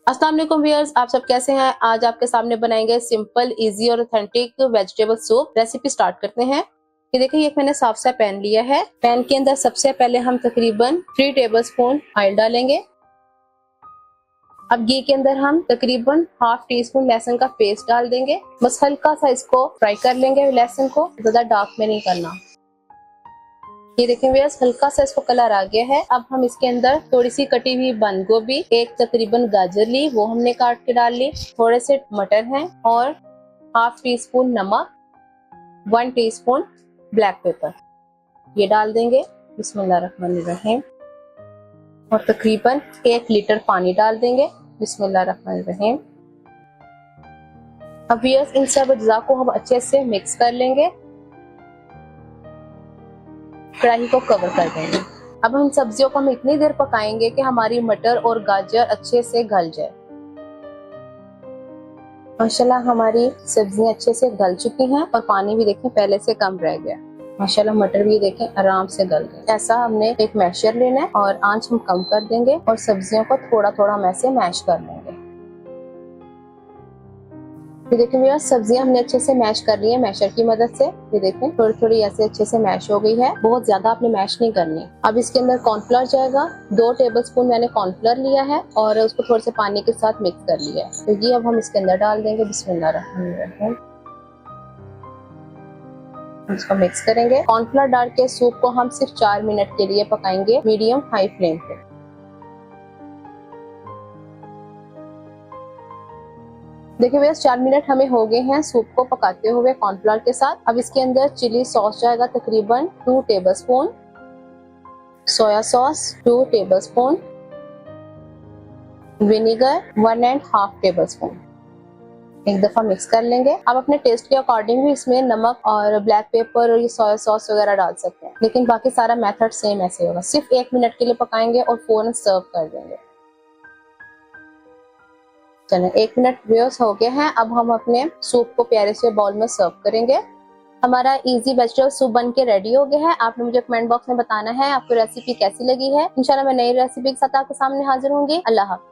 अस्सलाम वालेकुम व्यूअर्स, आप सब कैसे हैं। आज आपके सामने बनाएंगे सिंपल, इजी और authentic vegetable soup. Recipe start करते हैं। ये देखिए, ये मैंने साफ सा पैन लिया है। पैन के अंदर सबसे पहले हम तकरीबन 3 टेबलस्पून ऑयल डालेंगे। अब घी के अंदर हम तकरीबन हाफ टी स्पून लहसुन का पेस्ट डाल देंगे। बस हल्का सा इसको फ्राई कर लेंगे लहसुन को, ज्यादा डार्क में नहीं करना। ये देखें व्यूअर्स, हल्का सा इसको कलर आ गया है। अब हम इसके अंदर थोड़ी सी कटी हुई बंद गोभी, एक तकरीबन गाजर ली, वो हमने काट के डाल ली, थोड़े से मटर हैं और हाफ टी स्पून नमक, 1 टीस्पून ब्लैक पेपर, ये डाल देंगे। बिस्मिल्लाहिर्रहमानिर्रहीम। और तकरीबन 1 लीटर पानी डाल देंगे। बिस्मिल्लाहिर्रहमानिर्रहीम। अब व्यूअर्स, इन सब अज्जा को हम अच्छे से मिक्स कर लेंगे। कढ़ाई को कवर कर देंगे। अब हम सब्जियों को हम इतनी देर पकाएंगे कि हमारी मटर और गाजर अच्छे से गल जाए। माशाल्लाह हमारी सब्जियां अच्छे से गल चुकी हैं और पानी भी देखें पहले से कम रह गया। माशाल्लाह मटर भी देखें आराम से गल गए। ऐसा हमने एक मैशर लेना है और आंच हम कम कर देंगे और सब्जियों को थोड़ा थोड़ा हम ऐसे मैश कर लेंगे। ये देखें भैया, सब्जियां हमने अच्छे से मैश कर ली है मैशर की मदद से। ये देखें थोड़ी थोड़ी ऐसे अच्छे से मैश हो गई है, बहुत ज्यादा आपने मैश नहीं करनी। अब इसके अंदर कॉर्नफ्लोर जाएगा। 2 टेबलस्पून मैंने कॉर्नफ्लोर लिया है और उसको थोड़े से पानी के साथ मिक्स कर लिया है। तो ये अब हम इसके अंदर डाल देंगे। बिस्मिल्लाहिर्रहमानिर्रहीम। इसको मिक्स करेंगे। कॉर्नफ्लोर डाल के सूप को हम सिर्फ 4 मिनट के लिए पकाएंगे, मीडियम हाई फ्लेम पे। देखिए भैया, 4 मिनट हमें हो गए हैं सूप को पकाते हुए कॉर्नफ्लोर के साथ। अब इसके अंदर चिली सॉस जाएगा तकरीबन 2 tablespoon, soya sauce 2 tablespoon, vinegar 1.5 tablespoon. एक दफा मिक्स कर लेंगे। अब अपने टेस्ट के अकॉर्डिंग भी इसमें नमक और ब्लैक पेपर और ये सोया सॉस वगैरह डाल सकते हैं, लेकिन बाकी सारा मेथड सेम ऐसे होगा। सिर्फ 1 मिनट के लिए पकाएंगे और फौरन सर्व कर देंगे। चलें, 1 मिनट व्यूअर्स हो गए हैं। अब हम अपने सूप को प्यारे से बाउल में सर्व करेंगे। हमारा इजी वेजिटेबल सूप बन के रेडी हो गया है। आपने मुझे कमेंट बॉक्स में बताना है आपको रेसिपी कैसी लगी है। इंशाल्लाह मैं नई रेसिपी के साथ आपके सामने हाजिर होंगी। अल्लाह हाफ़िज़।